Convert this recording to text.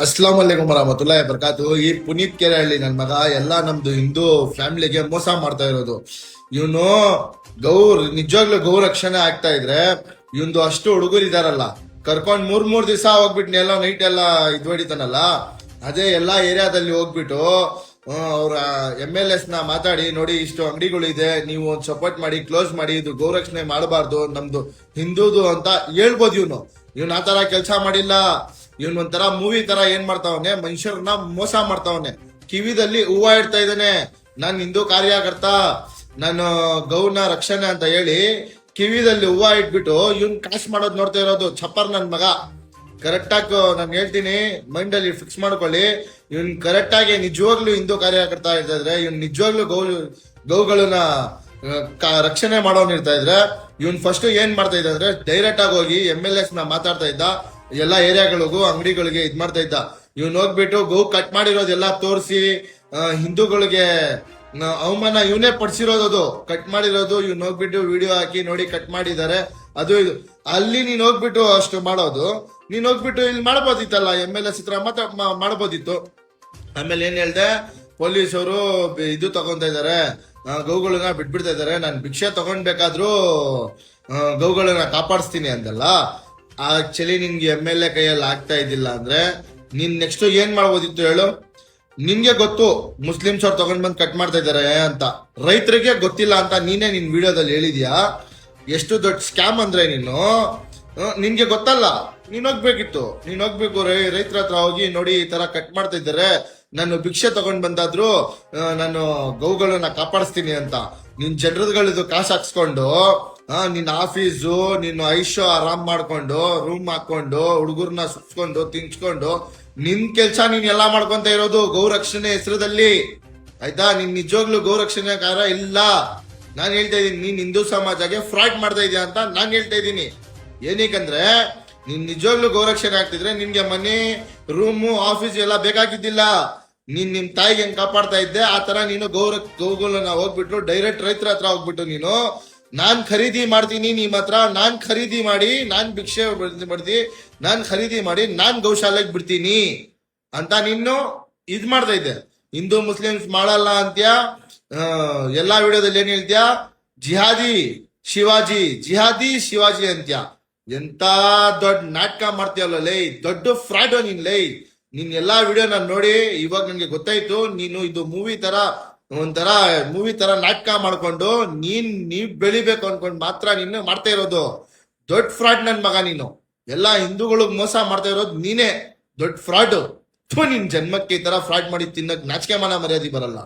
ಅಸ್ಲಾಂ ವಲೈಕುಂ ವರಹಮತುಲ್ಲಾಹಿ ಬರ್ಕಾತು. ಈ ಪುನೀತ್ ಕೆರೆಹಳ್ಳಿ ನನ್ ಮಗ ಎಲ್ಲಾ ನಮ್ದು ಹಿಂದೂ ಫ್ಯಾಮಿಲಿಗೆ ಮೋಸ ಮಾಡ್ತಾ ಇರೋದು. ಇವನು ನಿಜವಾಗ್ಲೂ ಗೌ ರಕ್ಷಣೆ ಆಗ್ತಾ ಇದ್ರೆ ಇವಂದು ಅಷ್ಟು ಹುಡುಗರು ಇದಾರಲ್ಲ, ಕರ್ಕೊಂಡ್ ಮೂರ್ ದಿವಸ ಹೋಗ್ಬಿಟ್ಟು ಎಲ್ಲ ನೈಟ್ ಎಲ್ಲ ಹೊಡಿತಾನಲ್ಲ. ಅದೇ ಎಲ್ಲಾ ಏರಿಯಾದಲ್ಲಿ ಹೋಗ್ಬಿಟ್ಟು ಅವ್ರ MLS ನ ಮಾತಾಡಿ, ನೋಡಿ ಇಷ್ಟು ಅಂಗಡಿಗಳು ಇದೆ, ನೀವು ಒಂದ್ ಸಪೋರ್ಟ್ ಮಾಡಿ, ಕ್ಲೋಸ್ ಮಾಡಿ, ಇದು ಗೌರಕ್ಷಣೆ ಮಾಡಬಾರ್ದು, ನಮ್ದು ಹಿಂದೂದು ಅಂತ ಹೇಳ್ಬೋದು. ಇವನ್ ಆತರ ಕೆಲಸ ಮಾಡಿಲ್ಲ. ಇವನ್ ಒಂಥರ ಮೂವಿ ತರ ಏನ್ ಮಾಡ್ತಾವನೆ, ಮನುಷ್ಯರನ್ನ ಮೋಸ ಮಾಡ್ತಾವನೆ. ಕಿವಿದಲ್ಲಿ ಹೂವ ಇಡ್ತಾ ಇದ್ದಾನೆ, ನಾನ್ ಹಿಂದೂ ಕಾರ್ಯಕರ್ತ, ನಾನು ಗೌನ ರಕ್ಷಣೆ ಅಂತ ಹೇಳಿ ಕಿವಿದಲ್ಲಿ ಹೂವ ಇಟ್ಬಿಟ್ಟು ಇವನ್ ಕಾಸು ಮಾಡೋದ್ ನೋಡ್ತಾ ಇರೋದು ಚಪ್ಪರ್ ನನ್ ಮಗ. ಕರೆಕ್ಟ್ ಆಗಿ ನಾನು ಹೇಳ್ತೀನಿ, ಮೈಂಡ್ ಅಲ್ಲಿ ಫಿಕ್ಸ್ ಮಾಡ್ಕೊಳ್ಳಿ. ಇವನ್ ಕರೆಕ್ಟ್ ಆಗಿ ನಿಜವಾಗ್ಲೂ ಹಿಂದೂ ಕಾರ್ಯಕರ್ತ ಇರ್ತಾ ಇದ್ರೆ, ಇವನ್ ನಿಜವಾಗ್ಲೂ ಗೌಗಳನ್ನ ರಕ್ಷಣೆ ಮಾಡೋನ್ ಇರ್ತಾ ಇದ್ರೆ, ಇವನ್ ಫಸ್ಟ್ ಏನ್ ಮಾಡ್ತಾ ಇದ್ದ ಅಂದ್ರೆ ಡೈರೆಕ್ಟ್ ಆಗಿ ಹೋಗಿ MLS ನ ಮಾತಾಡ್ತಾ ಇದ್ದ, ಎಲ್ಲಾ ಏರಿಯಾಗಳಿಗೂ ಅಂಗಡಿಗಳಿಗೆ ಇದ್ ಮಾಡ್ತಾ ಇದ್ದ. ಇವನ್ ಹೋಗ್ಬಿಟ್ಟು ಗೌ ಕಟ್ ಮಾಡಿರೋದೆಲ್ಲ ತೋರಿಸಿ ಹಿಂದೂಗಳಿಗೆ ಅವಮಾನ ಇವನೇ ಪಡಿಸಿರೋದು, ಕಟ್ ಮಾಡಿರೋದು. ಇವ್ನ ಹೋಗ್ಬಿಟ್ಟು ವಿಡಿಯೋ ಹಾಕಿ, ನೋಡಿ ಕಟ್ ಮಾಡಿದ್ದಾರೆ ಅದು ಇದು. ಅಲ್ಲಿ ನೀನ್ ಹೋಗ್ಬಿಟ್ಟು ಅಷ್ಟು ಮಾಡೋದು, ನೀನ್ ಹೋಗ್ಬಿಟ್ಟು ಇಲ್ಲಿ ಮಾಡ್ಬೋದಿತ್ತಲ್ಲ, MLS ಹತ್ರ ಮಾಡ್ಬೋದಿತ್ತು. ಆಮೇಲೆ ಏನ್ ಹೇಳ್ದೆ, ಪೊಲೀಸವರು ಇದು ತಗೊಂತ ಇದಾರೆ, ಗೌಗಳನ್ನ ಬಿಟ್ಬಿಡ್ತಾ ಇದಾರೆ, ನಾನು ಭಿಕ್ಷೆ ತಗೊಂಡ್ಬೇಕಾದ್ರೂ ಗೌಗಳನ್ನ ಕಾಪಾಡಿಸ್ತೀನಿ ಅಂದಲ್ಲ. ಆಕ್ಚುಲಿ ನಿನ್ಗೆ MLA ಕೈಯಲ್ಲಿ ಆಗ್ತಾ ಇದ್ದಿಲ್ಲ ಅಂದ್ರೆ ನೀನ್ ನೆಕ್ಸ್ಟ್ ಏನ್ ಮಾಡ್ಬೋದಿತ್ತು ಹೇಳು? ನಿನ್ಗೆ ಗೊತ್ತು ಮುಸ್ಲಿಮ್ಸ್ ಅವ್ರು ತಗೊಂಡ್ ಬಂದ್ ಕಟ್ ಮಾಡ್ತಾ ಇದಾರೆ ಅಂತ, ರೈತರಿಗೆ ಗೊತ್ತಿಲ್ಲ ಅಂತ ನೀನೇ ನಿನ್ ವಿಡಿಯೋದಲ್ಲಿ ಹೇಳಿದ್ಯಾ. ಎಷ್ಟು ದೊಡ್ಡ ಸ್ಕ್ಯಾಮ್ ಅಂದ್ರೆ ನಿನ್ಗೆ ಗೊತ್ತಲ್ಲ. ನೀನ್ ಹೋಗ್ಬೇಕು ರೈತರ ಹತ್ರ ಹೋಗಿ, ನೋಡಿ ಈ ತರ ಕಟ್ ಮಾಡ್ತಾ ಇದ್ದಾರೆ, ನಾನು ಭಿಕ್ಷೆ ತಗೊಂಡ್ ಬಂದಾದ್ರು ನಾನು ಗೌಗಳನ್ನ ಕಾಪಾಡಿಸ್ತೀನಿ ಅಂತ. ನಿನ್ ಜನರುಗಳಿದು ಕಾಸು ಹಾಕ್ಸ್ಕೊಂಡು ನಿನ್ನ ಆಫೀಸು, ನಿನ್ನ ಐಶೋ ಆರಾಮ್ ಮಾಡ್ಕೊಂಡು, ರೂಮ್ ಹಾಕೊಂಡು, ಹುಡುಗರ್ನ ಸುತ್ಕೊಂಡು ತಿನ್ಸ್ಕೊಂಡು, ನಿನ್ ಕೆಲ್ಸ ನೀನ್ ಎಲ್ಲಾ ಮಾಡ್ಕೊಂತ ಇರೋದು ಗೌರಕ್ಷಣೆ ಹೆಸರದಲ್ಲಿ. ಆಯ್ತಾ? ನೀನ್ ನಿಜವಾಗ್ಲೂ ಗೌರಕ್ಷಣೆಕಾರ ಇಲ್ಲ. ನಾನ್ ಹೇಳ್ತಾ ಇದೀನಿ, ನೀನ್ ಹಿಂದೂ ಸಮಾಜಕ್ಕೆ ಫ್ರಾಡ್ ಮಾಡ್ತಾ ಇದೀಯ ಅಂತ ನಾನ್ ಹೇಳ್ತಾ ಇದ್ದೀನಿ. ಏನಕ್ಕಂದ್ರೆ ನೀನ್ ನಿಜವಾಗ್ಲೂ ಗೌರಕ್ಷಣೆ ಆಗ್ತಿದ್ರೆ ನಿನ್ಗೆ ಮನೆ, ರೂಮು, ಆಫೀಸ್ ಎಲ್ಲ ಬೇಕಾಗಿದ್ದಿಲ್ಲ. ನೀನ್ ನಿಮ್ ತಾಯಿಗೆ ಹೆಂಗ್ ಕಾಪಾಡ್ತಾ ಇದ್ದೆ ಆ ತರ ನೀನು ಗೌಗಳನ್ನ ಹೋಗ್ಬಿಟ್ಟು ಡೈರೆಕ್ಟ್ ರೈತರ ಹತ್ರ ಹೋಗ್ಬಿಟ್ಟು ನೀನು, ನಾನ್ ಖರೀದಿ ಮಾಡ್ತೀನಿ ನಿಮ್ ಹತ್ರ, ನಾನ್ ಖರೀದಿ ಮಾಡಿ, ನಾನ್ ಭಿಕ್ಷೆ ಬಡ್ದಿ, ನಾನ್ ಖರೀದಿ ಮಾಡಿ, ನಾನ್ ಗೌಶಾಲೆಗೆ ಬಿಡ್ತೀನಿ ಅಂತ ನೀನು ಇದ್ ಮಾಡ್ತಾ ಇದ್ದೆ. ಹಿಂದೂ ಮುಸ್ಲಿಮ್ಸ್ ಮಾಡಲ್ಲ ಅಂತ್ಯ. ಎಲ್ಲಾ ವಿಡಿಯೋದಲ್ಲಿ ಏನ್ ಹೇಳ್ತೀಯ? ಜಿಹಾದಿ ಶಿವಾಜಿ ಅಂತ್ಯ. ಎಂತ ದೊಡ್ಡ ನಾಟಕ ಮಾಡ್ತೀಯಲ್ಲ ಲೈ, ದೊಡ್ಡ ಫ್ರಾಡ್ ನೀನ್ ಲೈ. ನೀನ್ ಎಲ್ಲಾ ವಿಡಿಯೋ ನಾನು ನೋಡಿ ಇವಾಗ ನನ್ಗೆ ಗೊತ್ತಾಯ್ತು, ನೀನು ಇದು ಒಂಥರ ಮೂವಿ ತರ ನಾಟಕ ಮಾಡ್ಕೊಂಡು ನೀವ್ ಬೆಳಿಬೇಕು ಅನ್ಕೊಂಡ್ ಮಾತ್ರ ನೀನು ಮಾಡ್ತಾ ಇರೋದು. ದೊಡ್ಡ ಫ್ರಾಡ್ ನನ್ ಮಗ ನೀನು. ಎಲ್ಲಾ ಹಿಂದೂಗಳಿಗೆ ಮೋಸ ಮಾಡ್ತಾ ಇರೋದು ನೀನೇ, ದೊಡ್ಡ ಫ್ರಾಡ್. ನಿನ್ ಜನ್ಮಕ್ಕೆ ಈ ತರ ಫ್ರಾಡ್ ಮಾಡಿ ತಿನ್ನಕ್ ನಾಚಿಕೆ ಮರ್ಯಾದೆ ಬರಲ್ಲ.